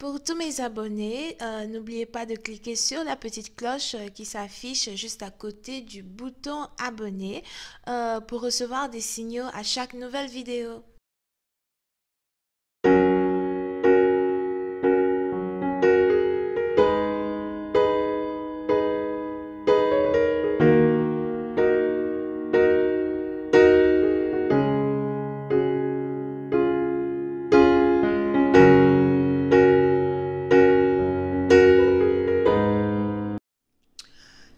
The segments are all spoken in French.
Pour tous mes abonnés, n'oubliez pas de cliquer sur la petite cloche qui s'affiche juste à côté du bouton abonner pour recevoir des signaux à chaque nouvelle vidéo.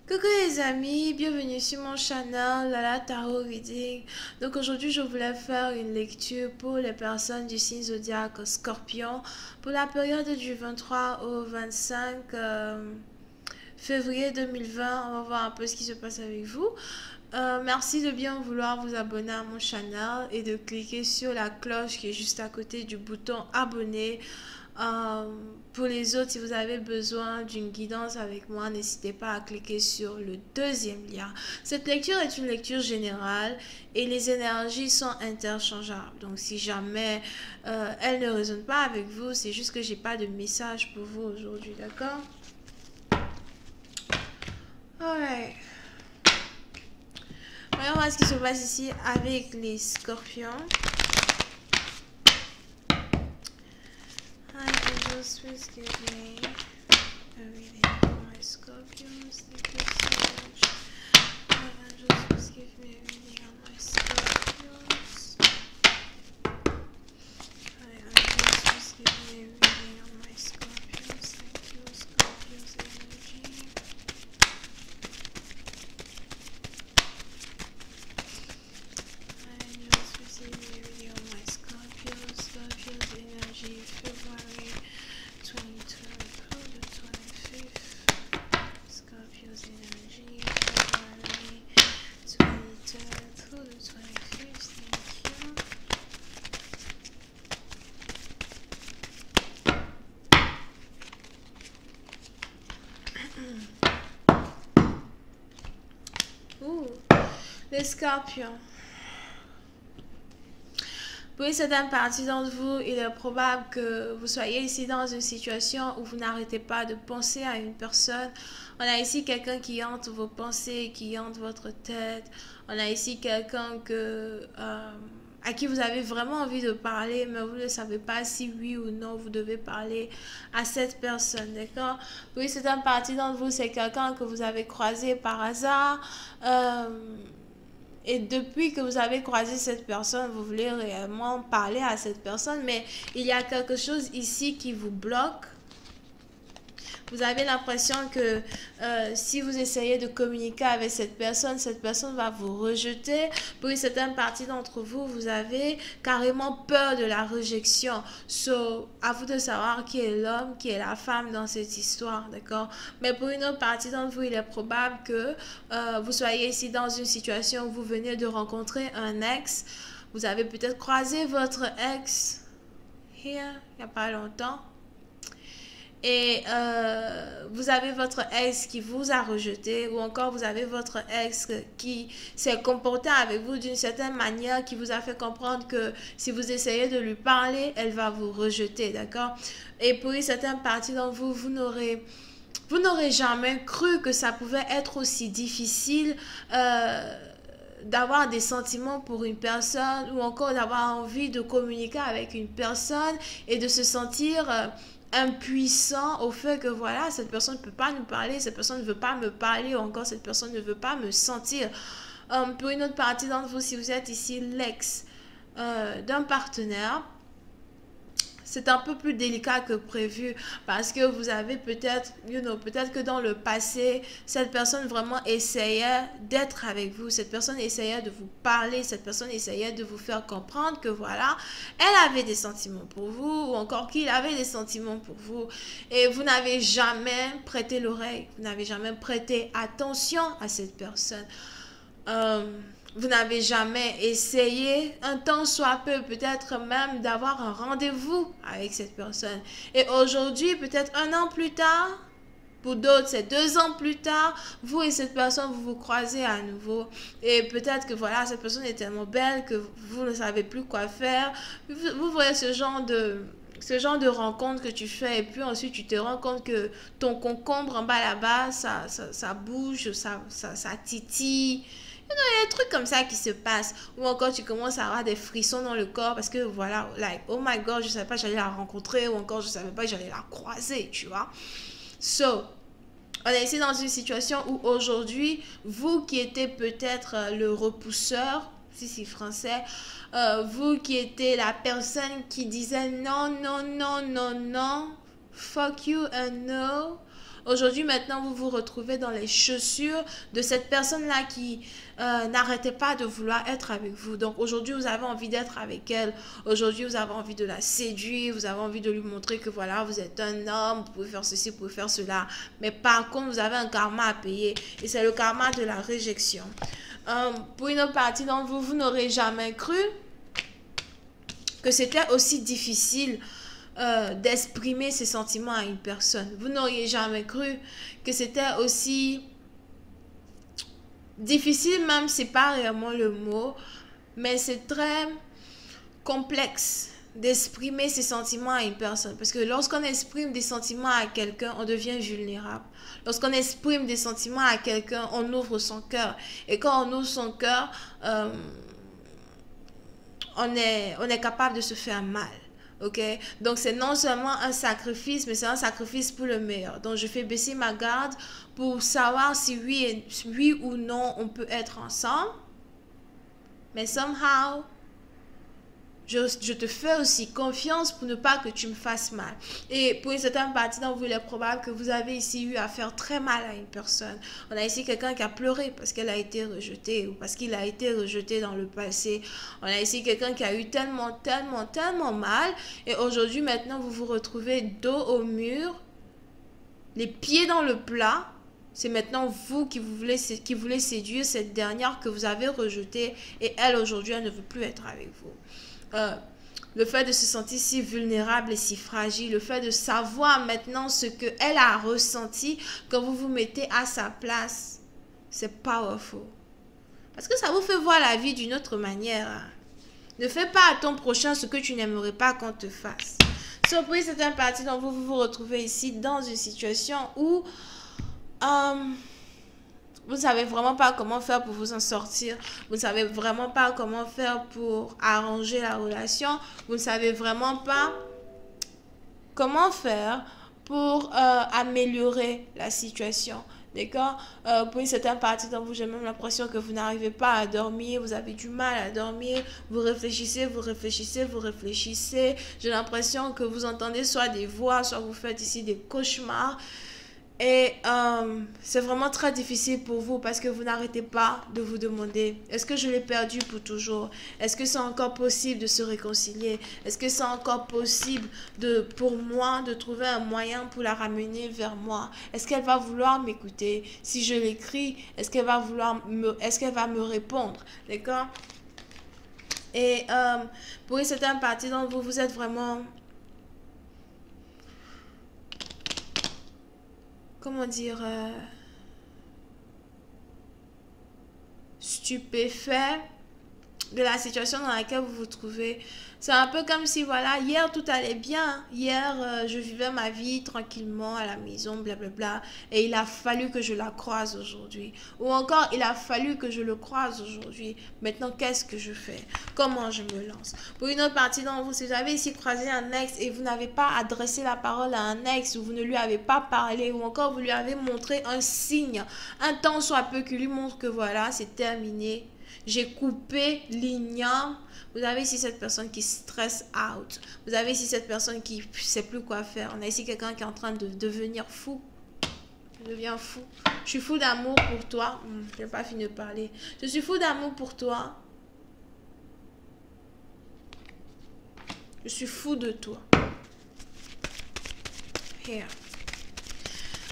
Coucou les amis, bienvenue sur mon channel Lala Tarot Reading. Donc aujourd'hui je voulais faire une lecture pour les personnes du signe zodiaque Scorpion pour la période du 23 au 25 février 2020. On va voir un peu ce qui se passe avec vous. Merci de bien vouloir vous abonner à mon channel et de cliquer sur la cloche qui est juste à côté du bouton abonner. Pour les autres, si vous avez besoin d'une guidance avec moi, n'hésitez pas à cliquer sur le deuxième lien. Cette lecture est une lecture générale et les énergies sont interchangeables. Donc si jamais elles ne résonnent pas avec vous, c'est juste que j'ai pas de message pour vous aujourd'hui, d'accord? Alright. Voyons voir ce qui se passe ici avec les scorpions. Hi, angels, please give me a reading for my Scorpions. Thank you so much. Hi, angels, please give me a reading on my Scorpions. Hi, angels, please give me a reading on my Scorpions. Thank you, Scorpios energy. Hi, angels, please give me a reading on my Scorpios. Scorpios energy. February 23rd through the 25th. Scorpios energy. February 23rd through the 25th. Thank you. Ouh, les scorpions. Pour certaines parties d'entre vous, il est probable que vous soyez ici dans une situation où vous n'arrêtez pas de penser à une personne. On a ici quelqu'un qui hante vos pensées, qui hante votre tête. On a ici quelqu'un à qui vous avez vraiment envie de parler, mais vous ne savez pas si oui ou non vous devez parler à cette personne, d'accord? Pour certaines parties d'entre vous, c'est quelqu'un que vous avez croisé par hasard. Et depuis que vous avez croisé cette personne, vous voulez réellement parler à cette personne, mais il y a quelque chose ici qui vous bloque. Vous avez l'impression que si vous essayez de communiquer avec cette personne va vous rejeter. Pour une certaine partie d'entre vous, vous avez carrément peur de la rejection. So, à vous de savoir qui est l'homme, qui est la femme dans cette histoire, d'accord? Mais pour une autre partie d'entre vous, il est probable que vous soyez ici dans une situation où vous venez de rencontrer un ex. Vous avez peut-être croisé votre ex here, il n'y a pas longtemps. Et vous avez votre ex qui vous a rejeté, ou encore vous avez votre ex qui s'est comporté avec vous d'une certaine manière, qui vous a fait comprendre que si vous essayez de lui parler, elle va vous rejeter, d'accord? Et pour une certaine partie d'entre vous, vous n'aurez jamais cru que ça pouvait être aussi difficile d'avoir des sentiments pour une personne, ou encore d'avoir envie de communiquer avec une personne et de se sentir impuissant au fait que voilà, cette personne ne peut pas nous parler, cette personne ne veut pas me parler, ou encore cette personne ne veut pas me sentir. Pour une autre partie d'entre vous, si vous êtes ici l'ex d'un partenaire, c'est un peu plus délicat que prévu parce que vous avez peut-être, peut-être que dans le passé, cette personne vraiment essayait d'être avec vous. Cette personne essayait de vous parler. Cette personne essayait de vous faire comprendre que voilà, elle avait des sentiments pour vous ou encore qu'il avait des sentiments pour vous. Et vous n'avez jamais prêté l'oreille. Vous n'avez jamais prêté attention à cette personne. Vous n'avez jamais essayé, un temps soit peu, peut-être même d'avoir un rendez-vous avec cette personne. Et aujourd'hui, peut-être 1 an plus tard, pour d'autres, c'est 2 ans plus tard, vous et cette personne, vous vous croisez à nouveau. Et peut-être que voilà, cette personne est tellement belle que vous ne savez plus quoi faire. Vous voyez ce genre Ce genre de rencontre que tu fais et puis ensuite tu te rends compte que ton concombre en bas là-bas, ça bouge, ça titille. Il y a des trucs comme ça qui se passent. Ou encore tu commences à avoir des frissons dans le corps parce que voilà, like, oh my god, je savais pas que j'allais la rencontrer ou encore je savais pas que j'allais la croiser, tu vois. So, on est ici dans une situation où aujourd'hui, vous qui étiez peut-être le repousseur, si c'est français, vous qui étiez la personne qui disait non, non, non, non, non, fuck you and no. Aujourd'hui, maintenant, vous vous retrouvez dans les chaussures de cette personne-là qui n'arrêtait pas de vouloir être avec vous. Donc aujourd'hui, vous avez envie d'être avec elle. Aujourd'hui, vous avez envie de la séduire. Vous avez envie de lui montrer que voilà, vous êtes un homme, vous pouvez faire ceci, vous pouvez faire cela. Mais par contre, vous avez un karma à payer. Et c'est le karma de la réjection. Pour une autre partie d'entre vous, vous n'aurez jamais cru que c'était aussi difficile d'exprimer ses sentiments à une personne. Vous n'auriez jamais cru que c'était aussi difficile, même c'est pas réellement le mot, mais c'est très complexe d'exprimer ses sentiments à une personne. Parce que lorsqu'on exprime des sentiments à quelqu'un, on devient vulnérable. Lorsqu'on exprime des sentiments à quelqu'un, on ouvre son cœur. Et quand on ouvre son cœur, on est capable de se faire mal. Ok, donc c'est non seulement un sacrifice, mais c'est un sacrifice pour le meilleur. Donc je fais baisser ma garde pour savoir si oui ou non on peut être ensemble. Mais somehow, je te fais aussi confiance pour ne pas que tu me fasses mal. Et pour une certaine partie d'entre vous, il est probable que vous avez ici eu à faire très mal à une personne. On a ici quelqu'un qui a pleuré parce qu'elle a été rejetée ou parce qu'il a été rejeté dans le passé. On a ici quelqu'un qui a eu tellement mal. Et aujourd'hui, maintenant, vous vous retrouvez dos au mur, les pieds dans le plat. C'est maintenant vous qui voulez séduire cette dernière que vous avez rejetée. Et elle, aujourd'hui, elle ne veut plus être avec vous. Le fait de se sentir si vulnérable et si fragile, le fait de savoir maintenant ce qu'elle a ressenti quand vous vous mettez à sa place, c'est powerful. Parce que ça vous fait voir la vie d'une autre manière. Ne fais pas à ton prochain ce que tu n'aimerais pas qu'on te fasse. Surprise, c'est un parti dont vous vous retrouvez ici dans une situation où vous ne savez vraiment pas comment faire pour vous en sortir. Vous ne savez vraiment pas comment faire pour arranger la relation. Vous ne savez vraiment pas comment faire pour améliorer la situation. D'accord? Pour une certaine partie d'entre vous, j'ai même l'impression que vous n'arrivez pas à dormir. Vous avez du mal à dormir. Vous réfléchissez, vous réfléchissez, vous réfléchissez. J'ai l'impression que vous entendez soit des voix, soit vous faites ici des cauchemars. Et c'est vraiment très difficile pour vous parce que vous n'arrêtez pas de vous demander, est-ce que je l'ai perdu pour toujours? Est-ce que c'est encore possible de se réconcilier? Est-ce que c'est encore possible pour moi de trouver un moyen pour la ramener vers moi? Est-ce qu'elle va vouloir m'écouter? Si je l'écris, est-ce qu'elle va me répondre? D'accord? Et pour une certaine partie d'entre vous, vous êtes vraiment... comment dire, stupéfait de la situation dans laquelle vous vous trouvez. C'est un peu comme si, voilà, hier tout allait bien. Hier, je vivais ma vie tranquillement à la maison, blablabla. Et il a fallu que je la croise aujourd'hui. Ou encore, il a fallu que je le croise aujourd'hui. Maintenant, qu'est-ce que je fais? Comment je me lance? Pour une autre partie d'entre vous, si vous avez ici croisé un ex et vous n'avez pas adressé la parole à un ex, ou vous ne lui avez pas parlé, ou encore vous lui avez montré un signe, un tant soit peu qui lui montre que voilà, c'est terminé. J'ai coupé l'igname. Vous avez ici cette personne qui stress out. Vous avez ici cette personne qui ne sait plus quoi faire. On a ici quelqu'un qui est en train de devenir fou. Je deviens fou. Je suis fou d'amour pour toi. Je n'ai pas fini de parler. Je suis fou d'amour pour toi. Je suis fou de toi. Here.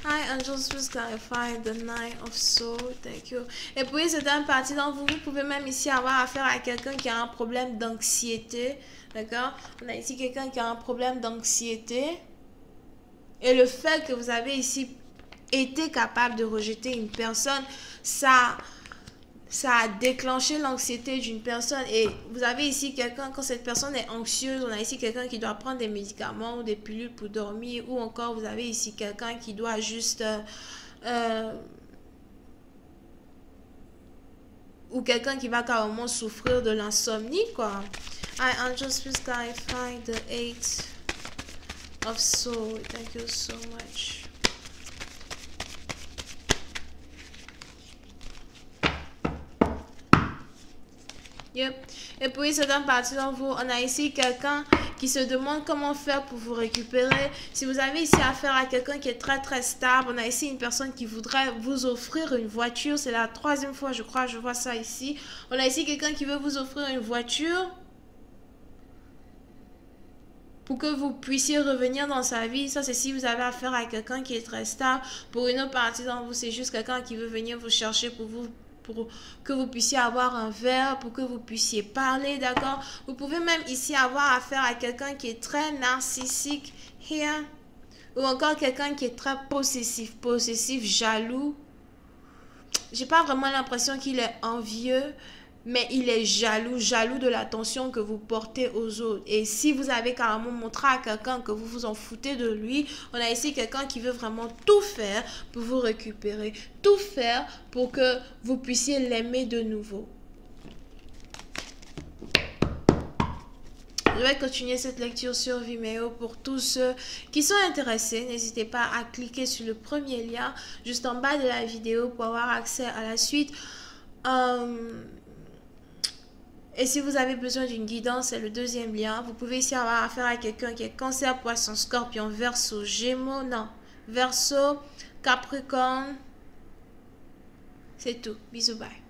Hi, angels, please clarify the Nine of Swords. Thank you. Et puis, c'est une partie dont vous pouvez même ici avoir affaire à quelqu'un qui a un problème d'anxiété. D'accord? On a ici quelqu'un qui a un problème d'anxiété. Et le fait que vous avez ici été capable de rejeter une personne, ça ça a déclenché l'anxiété d'une personne. Et vous avez ici quelqu'un, quand cette personne est anxieuse, on a ici quelqu'un qui doit prendre des médicaments ou des pilules pour dormir, ou encore vous avez ici quelqu'un qui doit juste... ou quelqu'un qui va carrément souffrir de l'insomnie, quoi. I angels, please clarify the 8 of soul. Thank you so much. Yep. Et puis, certaines parties d'entre vous, on a ici quelqu'un qui se demande comment faire pour vous récupérer. Si vous avez ici affaire à quelqu'un qui est très très stable, on a ici une personne qui voudrait vous offrir une voiture. C'est la 3e fois, je crois, je vois ça ici. On a ici quelqu'un qui veut vous offrir une voiture pour que vous puissiez revenir dans sa vie. Ça, c'est si vous avez affaire à quelqu'un qui est très stable. Pour une autre partie d'entre vous, c'est juste quelqu'un qui veut venir vous chercher pour que vous puissiez avoir un verre, pour que vous puissiez parler, d'accord? Vous pouvez même ici avoir affaire à quelqu'un qui est très narcissique, here, ou encore quelqu'un qui est très possessif, jaloux. J'ai pas vraiment l'impression qu'il est envieux, mais il est jaloux de l'attention que vous portez aux autres. Et si vous avez carrément montré à quelqu'un que vous vous en foutez de lui, on a ici quelqu'un qui veut vraiment tout faire pour vous récupérer. Tout faire pour que vous puissiez l'aimer de nouveau. Je vais continuer cette lecture sur Vimeo pour tous ceux qui sont intéressés. N'hésitez pas à cliquer sur le premier lien juste en bas de la vidéo pour avoir accès à la suite. Et si vous avez besoin d'une guidance, c'est le 2e lien. Vous pouvez ici avoir affaire à quelqu'un qui est Cancer, Poisson, Scorpion, Verseau, Gémeaux, non, Verseau, Capricorne. C'est tout. Bisous, bye.